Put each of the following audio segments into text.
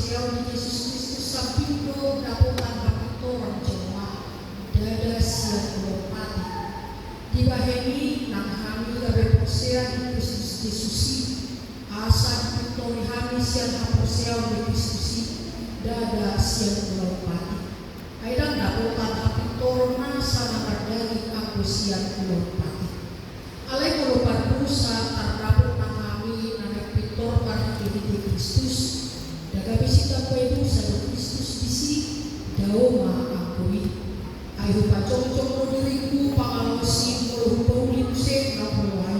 Siau di Yesus Kristus sampindo daputan kapitoran jemaat dada siang berpati dibaheni nang kami gabe posea di Kristus Yesusi asa dipitori kami siang posea di Kristusi dada siang berpati aidang daputan kapitoran masa nakardagi aku siang berpati alai berpati pusa terdaput nang kami nanek pitor pada di Kristus daga bisita pedu sa Kristus bisi daw maakui ay hupacong-cong mo diriku pangalosin mo hupaulim se na buhay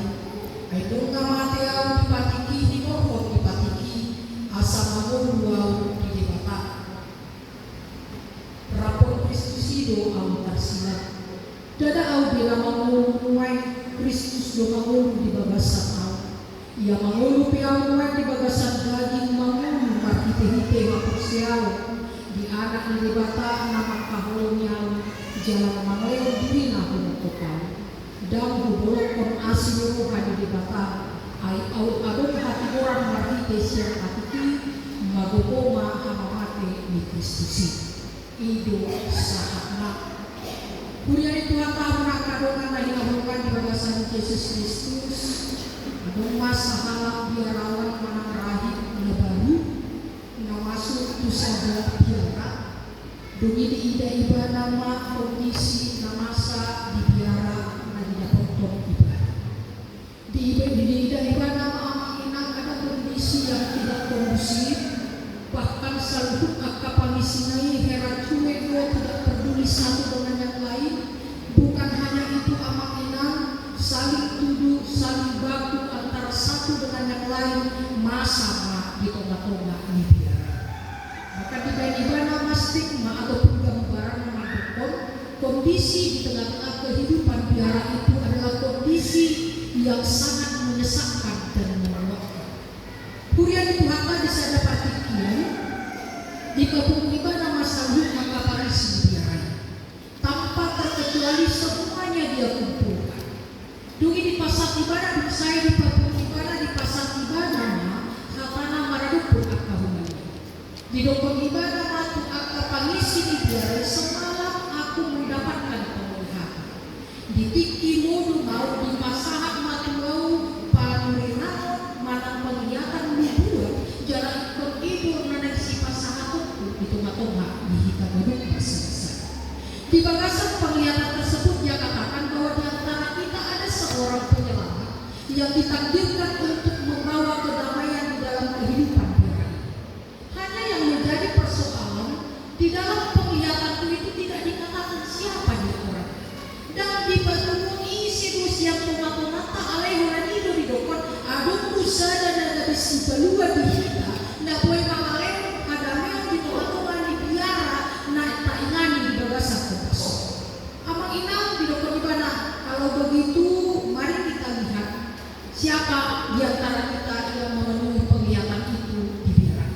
ay doon na mateaw dipatiki hinorhot dipatiki asa mamuluaw di dibata rapor Kristusido ang tarsila dadaaw bila mamuluay Kristus do mangulu di bagasan aw ia mangulu piaw nuay di bagasan daging mangulu hite-hite mapusiaw di anak ni dibata namak kahulunyaw jalan mangleo diri na humutukaw dam hubulok kon asiro hadi dibata ay adong hati orang marhite siya atiki magukoma hamamate ni Kristusi ido sahakna kurian itu hata menakadongan na hinahulukan di bagasan Yesus Kristus adong masahalak biarawan manang rahim na baru masuk tu saja biara dungi di ida iba nama kondisi namasa di biara na didapotong iba di ida iba nama amang inang ada kondisi yang tidak kondusif bahkan salubuk akka pangisinai hera cuwe dua tidak peduli satu dengan yang lain bukan hanya itu amang inang saling tuduh saling baku antara satu dengan yang lain masa di tonga-tonga ini biara maka tiba-tiba stigma ataupun gambaran memandangkan kondisi di tengah-tengah kehidupan biara itu adalah kondisi yang sangat menyesakkan dan melelahkan. Kurian itu hata bisa dapatikan di kampung ibadah masalih maka Paris di biara tanpa terkecuali semuanya dia kumpulkan. Dungi di pasar ibadah saya di kampung ibadah di pasar ibadahnya hatana maradupun akahumannya. Di dokon ibadah matu akka pangisi di biara semalam aku mendapatkan penglihatan. Di tiki modu mau di pasahat matu mau panurinao manang penglihatan dibuat jalan ikut ibu nanek si pasahatku di tengah-tengah di hitam duduk besar-besar. Di bagasan penglihatan tersebut dia katakan bahwa di antara kita ada seorang penyelamat yang ditakdirkan untuk membawa kedamaian di dalam kehidupan. Menjadi persoalan di dalam penglihatan itu tidak dikatakan siapa dia orang dan di batu isi yang tomat-tomata alai orang itu di dokon aduk usada dan besi balua di hita nak boleh mengalai ada yang di tomat-tomat di biara nak tak ingani di bagasan kepas amang inang di dokon di mana kalau begitu mari kita lihat siapa di antara kita yang memenuhi penglihatan itu di biara.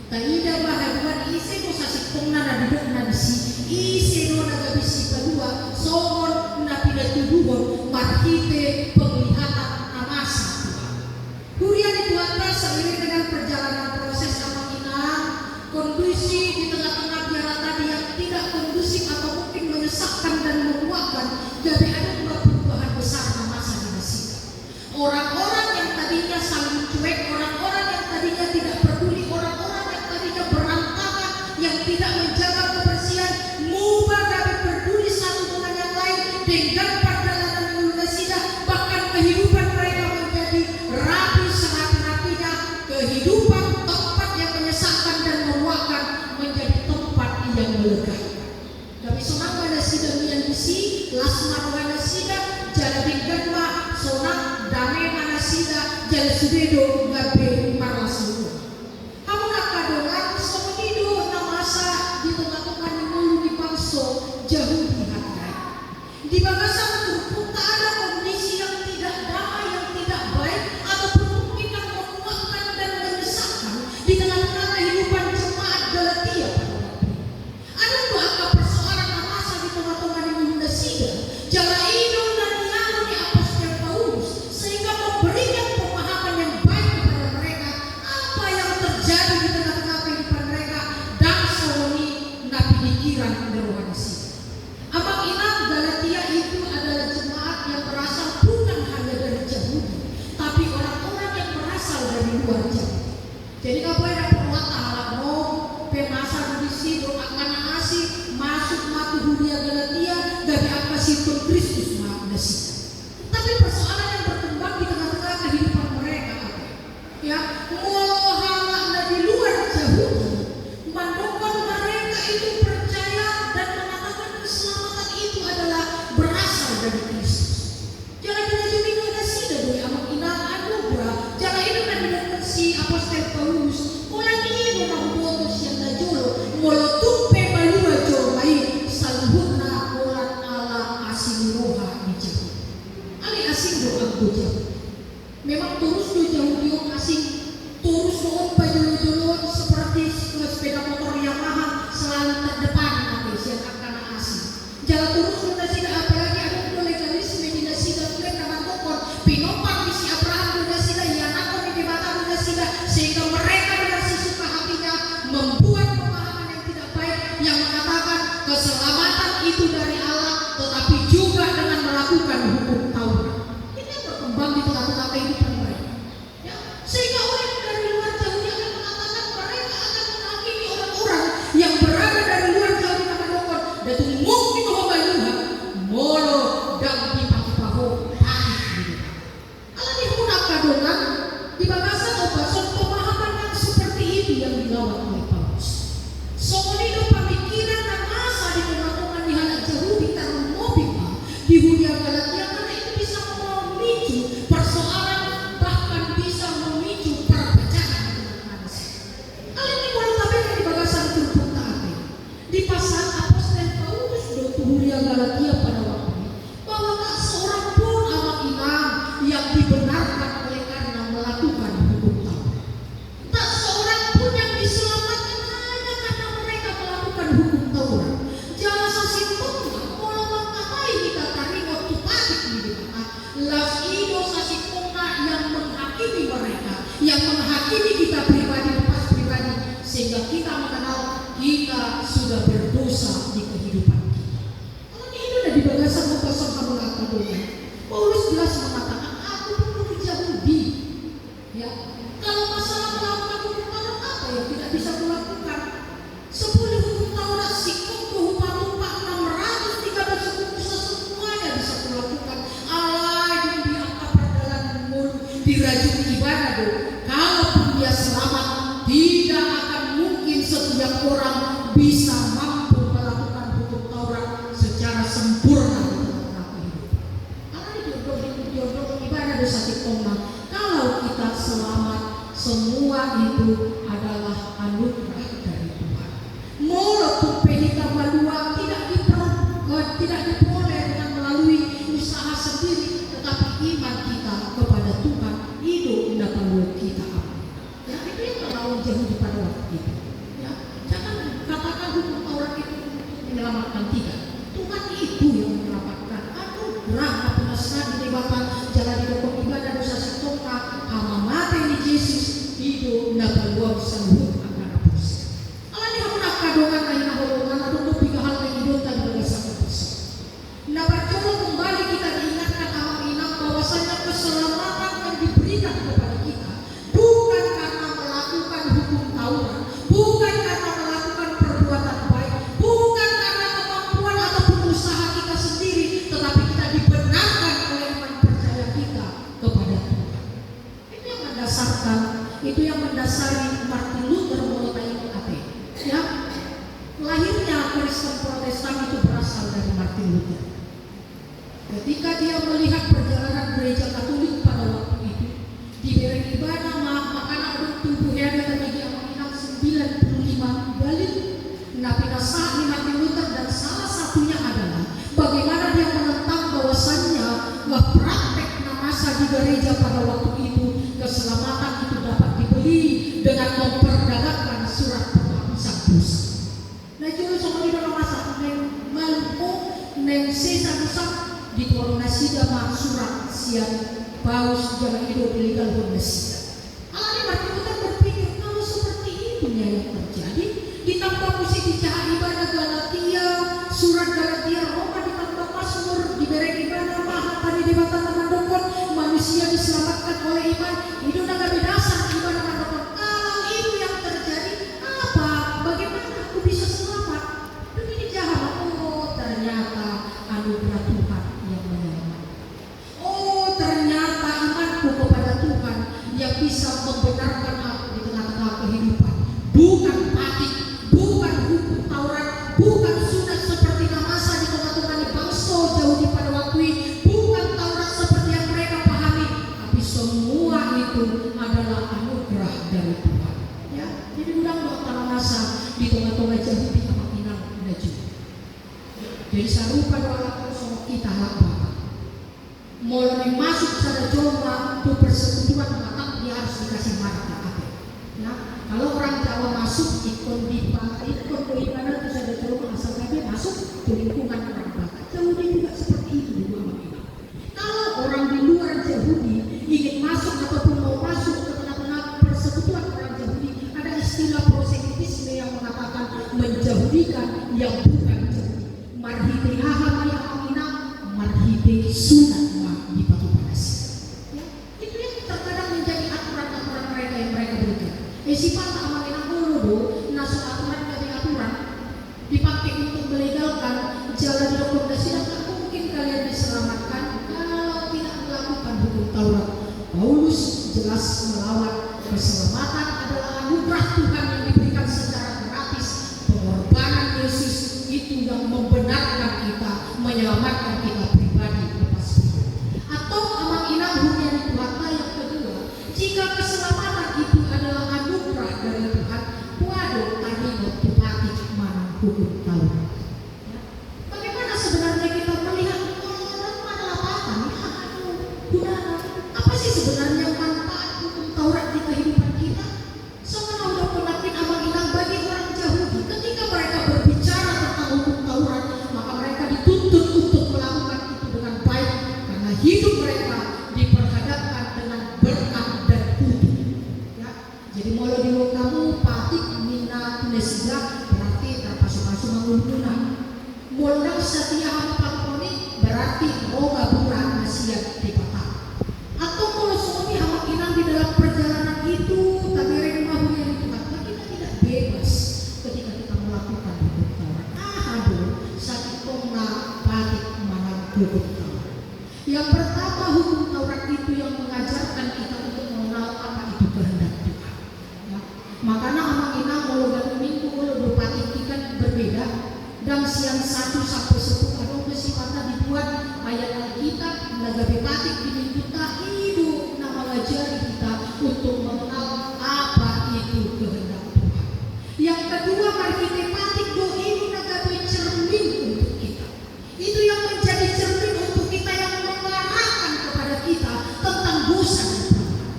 Taida bahagian isi no sasikong na duduk na bisi isi no nagabisi kedua soon na pinatuduhon marhite penglihatan amasa Tuhan. Kurian itu atas seiring dengan perjalanan proses amang inang kondisi di tengah-tengah biara tadi yang tidak kondusif atau mungkin menyesakkan dan memuakkan jadi ada dua perubahan besar masa dinasti. Orang-orang yang tadinya saling cuek, orang-orang yang tadinya tidak peduli, orang-orang berantakan yang tidak menjaga kebersihan mubah dapat peduli satu dengan yang lain dengan perjalanan Indonesia bahkan kehidupan mereka menjadi rapi serapi-rapinya kehidupan tempat yang menyesakkan dan memuakkan menjadi tempat yang melegakan. Tapi sonang pada sidang yang bisi lasmar pada sidang jalan binggatma sonang damai mana sidang jalan sudedo gabe marlasu. Di tengah-tengah mulu di bangso jauh di hati. Di bagasan itu tak ada kondisi yang tidak damai, yang tidak baik ataupun mungkin yang memuakkan dan menyesakkan di tengah-tengah kehidupan jemaat Galatia pada waktu. Ada dua persoalan masa di tengah-tengah di Indonesia. Jalan itu dan yang di apostol Paulus sehingga memberikan pemahaman yang baik itu yang dilawan oleh Paulus. Soalnya pemikiran dan asa di tengah-tengah di anak Yahudi taruh mobil di Huria Galatia, karena itu bisa memicu persoalan, bahkan bisa memicu perpecahan di tengah manusia. Kali ini boleh tampilkan di bagasan tubuh taati di pasal apostol Paulus di Huria Galatia pada waktu ini, bahwa tak seorang pun awak imam yang dibenarkan oleh karena melakukan hukum Taurat. Tak seorang pun yang diselamatkan hanya karena mereka melakukan hukum Taurat. Jangan sasitongna melawan katai kita tarik waktu patik di mana las ido sasitongna yang menghakimi mereka, yang menghakimi kita pribadi lepas pribadi, sehingga kita mengenal kita sudah berdosa di kehidupan kita. Kalau ini udah di bagasan mengkosong kamu ngatakan, Paulus jelas mengatakan aku pun Yahudi. Ya, kalau masalah melakukan hukum Taurat apa yang tidak bisa melakukan? 10 hukum Taurat sikung tumpah 613 hukum semuanya bisa melakukan. Alai yang diangkat perjalanan mulut dirajut ibadah do. Kalaupun dia selamat, tidak akan mungkin setiap orang bisa mampu melakukan hukum Taurat secara sempurna di tengah kehidupan. Karena jodoh ibadah dosa kita. Kalau kita selamat, semua itu adalah anugerah dari Tuhan. Walaupun pelita malua tidak diperoleh dengan melalui usaha sendiri, tetapi iman kita kepada Tuhan itu tidak perlu kita ambil. Ya, itu yang melawan Yahudi pada waktu itu. Ya, jangan katakan hukum Taurat itu menyelamatkan kita. Tuhan itu yang menyelamatkan. Anugerah penasihatan di Bapak jalan di pokok ibadah dosa sitoka ama mati di Yesus itu tidak perlu sanggup akan hapus. Alam yang menakadongan lain holongan atau tiga hal yang hidup dan berdasarkan besar. Nah, percuma kembali kita diingatkan ama inang bahwasanya keselamatan yang diberikan kepada kita bukan karena melakukan hukum Taurat, bukan karena melakukan perbuatan baik, bukan karena kemampuan ataupun usaha kita sendiri, tetapi kita dibenarkan oleh iman percaya kita kepada Tuhan. Itu yang mendasari Martin Luther mulai apa? Ya, lahirnya Kristen Protestan itu berasal dari Martin Luther. Ketika dia melihat perjalanan gereja Katolik pada waktu itu, diberi ibadah makanan tubuhnya dan bagi amanah 95 dalil. Nah, saat Martin Luther dan salah satunya adalah bagaimana dia menentang bahwasannya praktek namasa di gereja pada waktu itu keselamatan itu dapat dibeli dengan memperdagangkan surat penghapusan dosa. Nah, itu sama di dalam masa neng maluku neng sisa dosa dikorunasi dalam surat siang paus jangan hidup legal honest. Alani Martin Luther berpikir kalau seperti itu yang terjadi, ditambah musik dicahat ibadah Galatia, surat Galatia Roma, ditambah Mazmur diberi ibadah maha tadi di mata teman-teman manusia diselamatkan oleh iman, itu udah gak berdasar ibadah teman-teman. Kalau itu yang terjadi, apa? Bagaimana aku bisa selamat? Begini jahat, oh ternyata anugerah Tuhan yang menyelamatkan. Oh ternyata imanku kepada Tuhan yang bisa membenarkan aku di tengah-tengah kehidupan. Bukan patik, bukan hukum Taurat, bukan sunat seperti namasa di tengah-tengah bangsa Yahudi pada waktu itu, bukan Taurat seperti yang mereka pahami, tapi semua itu adalah anugerah dari Tuhan. Ya, jadi ulang waktu namasa di tengah-tengah Yahudi sama inang dan juga. Jadi sarupa doa sama kita apa? Mulai masuk pada coba untuk persekutuan maka dia harus dikasih marka apa? Nah, kalau orang Jawa masuk ikon di ibadah itu saya coba asal kami masuk ke lingkungan orang Batak. Yahudi juga seperti itu di bawah kita. Kalau orang di luar Yahudi ingin masuk ataupun mau masuk ke tengah-tengah persekutuan orang Yahudi, ada istilah proselitisme yang mengatakan menjahudikan yang bukan Yahudi. Marhite ahama yang aminah, marhite sunat di batu panas. Ya, itu yang terkadang menjadi aturan-aturan mereka yang mereka berikan. Sifat amanah dulu, nasab aturan dari aturan dipakai untuk melegalkan jalan rekomendasi dan tak mungkin kalian diselamatkan kalau tidak melakukan hukum Taurat. Paulus jelas melawan keselamatan adalah anugerah Tuhan membenarkan kita, menyelamatkan kita pribadi lepas hidup. Atau amang inang hunian Tuhan yang kedua, jika keselamatan itu adalah anugerah dari Tuhan, waduh tadi waktu pati mana hukum Taurat. Bagaimana sebenarnya kita melihat orang mana apa apa sih sebenarnya manfaat hukum Taurat di kehidupan kita? Soalnya udah penakin amang inang bagi orang Yahudi, ketika mereka berbicara tentang hukum Taurat, maka mereka dituntut untuk melakukan itu dengan baik, karena hidup mereka diperhadapkan dengan berkat dan kudu. Ya, jadi mulai di kamu patik minat nesiga berarti terpasu-pasu mengulungan. Modal setia hapakoni berarti roga buran nasihat dipatah. Atau kalau suami hamak inang di dalam perjalanan itu tabirin mahu yang Tuhan, kita tidak bebas ketika kita melakukan hukum Taurat. Aduh, sakit kona patik mana hukum Taurat. Yang pertama, hukum Taurat itu yang mengajarkan kita untuk mengenal apa itu kehendak Tuhan. Ya. Makanya amak inang kalau dan minggu kalau dua patik ikan berbeda. Dan siang 1 sampai 10 ada sifatnya dibuat ayat Alkitab nagabe patik di kita hidup nama ngajari kita untuk mengenal apa itu kehendak Tuhan. Yang kedua, mari kita patik do ini nagabe cermin untuk kita. Itu yang menjadi cermin untuk kita yang mengarahkan kepada kita tentang dosa dan perbuatan.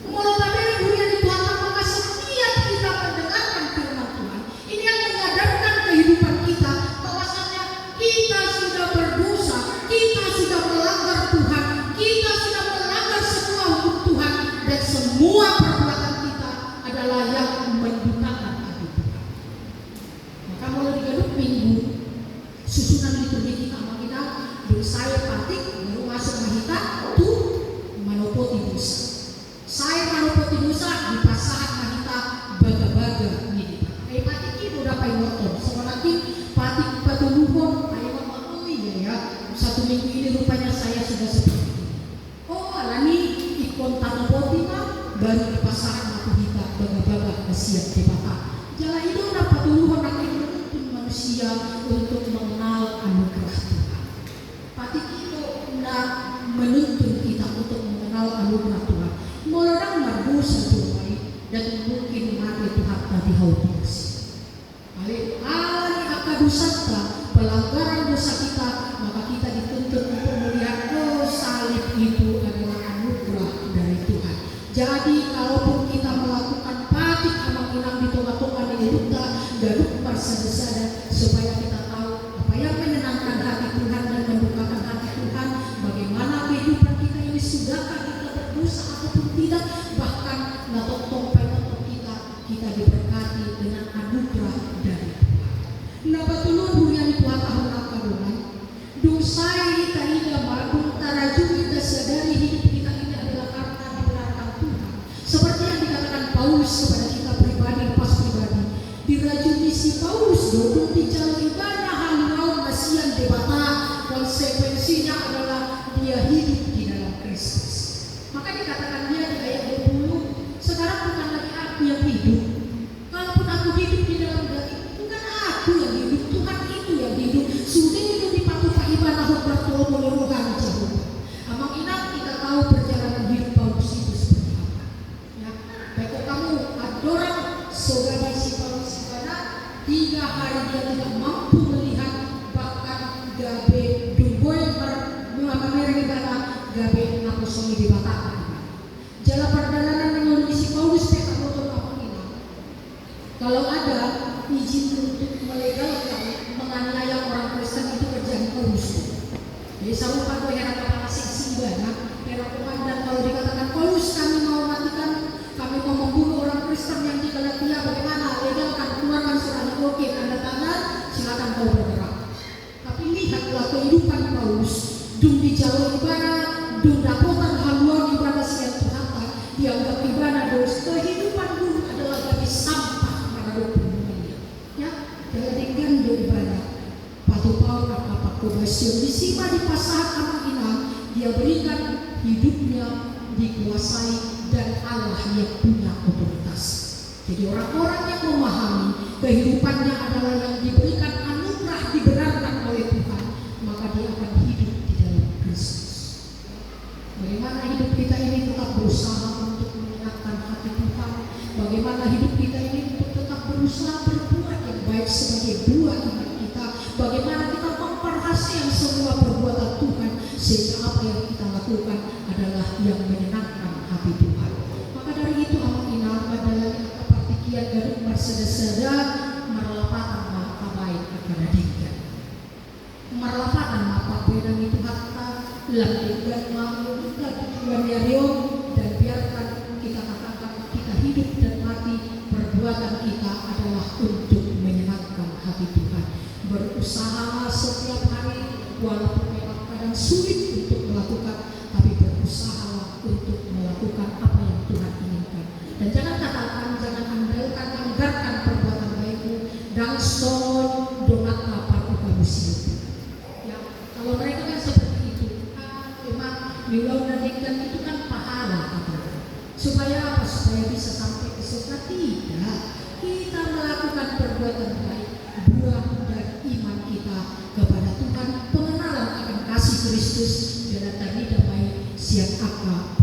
Mulai dari dunia di Tuhan, maka setiap kita mendengarkan firman Tuhan, ini yang menyadarkan kehidupan kita bahwasanya kita sudah berdosa, kita sudah melanggar Tuhan, kita sudah melanggar semua hukum Tuhan, dan semua perbuatan kita adalah yang mendukakan hati Tuhan. Maka mulai digaduk minggu susunan liturgi kita kita saya patik baru masuk mahita tuh manopoti dosa. Saya manopoti dosa di pasangan mahita baga-baga ini. Patik itu udah pakai motor. Sebenarnya patik patuluhon ayo oh iya ya. 1 minggu ini rupanya saya sudah seperti ini. Oh alani ikon tanopoti mah baru di pasangan mahita baga-baga siap dipatah. Jalan itu udah patuluhon akan menuntun manusia untuk mengenal anugerah Tuhan. Patik itu udah menuntun kita untuk mengenal anugerah Tuhan. Melarang berdosa Tuhan dan mungkin mati Tuhan tadi haus. Alih akadusata pelanggaran dosa kita, maka kita dituntut untuk melihat salib itu adalah anugerah dari Tuhan. Jadi kalaupun kita melakukan patik amang inang di tengah-tengah di kita garuk bersada-sada supaya kita tahu apa yang menyenangkan hati Tuhan dan membukakan hati Tuhan, bagaimana kehidupan kita ini, sudahkah kita berdosa ataupun tidak, bahkan natotong kita diberkati dengan anugerah dari Tuhan. Nah batulun hunian Tuhan tahun akalungan dosa ini tidak magung taraju kita sadari hidup kita ini adalah karena dibenarkan Tuhan, seperti yang dikatakan Paulus kepada kita pribadi lepas pribadi. Dirajuni si Paulus dodong di jalan ibadah halau nasian debata, konsekuensinya adalah dia hidup di dalam Kristus. Maka dikatakan dia di ayat 20, sekarang bukan lagi aku yang hidup. Kalaupun aku hidup di dalam daging, bukan aku yang hidup, Tuhan itu yang hidup. Sudah itu dipatuh ibadah bertolong oleh rohani Jehovah. Amang inang kita tahu perjalanan hidup Paulus itu seperti apa. Ya, baik kamu adoran saudara si Paulus pada 3 hari dia tidak mampu melihat, bahkan gabe duboy mengambil ibadah gabe aku suami di Batak. Jalan perjalanan dengan si Paulus peka motor amang inang. Kalau ada izin untuk melegalkan menganiaya orang Kristen itu kerjaan Paulus. Jadi sama pada yang kepala seksi banyak, dan kalau dikatakan Paulus kami mau matikan, kami mau membunuh orang Kristen yang di Galatia, bagaimana? Legalkan, keluarkan surat, oke, tanda tangan, silakan kau bergerak. Tapi lihatlah kehidupan Paulus, dung di jalur ibadah, dung dapotan haluan ibadah siang Tuhan, dianggap ibadah dosa. Kehidupan dulu adalah bagi sampah pada dokumennya. Ya, jadi gando ibadah. Patu Paul apa kobasio disima di pasahat amang inang, dia berikan hidupnya dikuasai dan Allah yang punya otoritas. Jadi orang-orang yang memahami kehidupannya adalah yang diberikan anugerah, dibenarkan oleh bagaimana hidup kita ini tetap berusaha untuk menyenangkan hati Tuhan, bagaimana hidup kita ini untuk tetap berusaha berbuat yang baik sebagai buah iman kita, bagaimana kita memperhatikan semua perbuatan Tuhan sehingga apa yang kita lakukan adalah yang menyenangkan hati Tuhan. Maka dari itu Allah inal adalah kepartikian dari berseda-seda merelapakan maka baik kepada dia. Merelapakan maka bedang itu hatta lakukan mau kita tujuan Rio, dan biarkan kita katakan kita hidup dan mati perbuatan kita adalah untuk menyenangkan hati Tuhan. Berusaha setiap hari walaupun memang kadang sulit untuk melakukan, tapi berusaha untuk melakukan apa yang Tuhan inginkan. Dan jangan katakan, jangan andalkan, anggarkan perbuatan baikmu dan son donata partu kamu siap. Ya, kalau mereka kan seperti itu, memang milau dan itu kan pahala katanya. Supaya apa? Supaya bisa sampai ke surga. Tidak, kita melakukan perbuatan baik, buah dari iman kita kepada Tuhan, pengenalan akan kasih Kristus dan tadi damai siang akal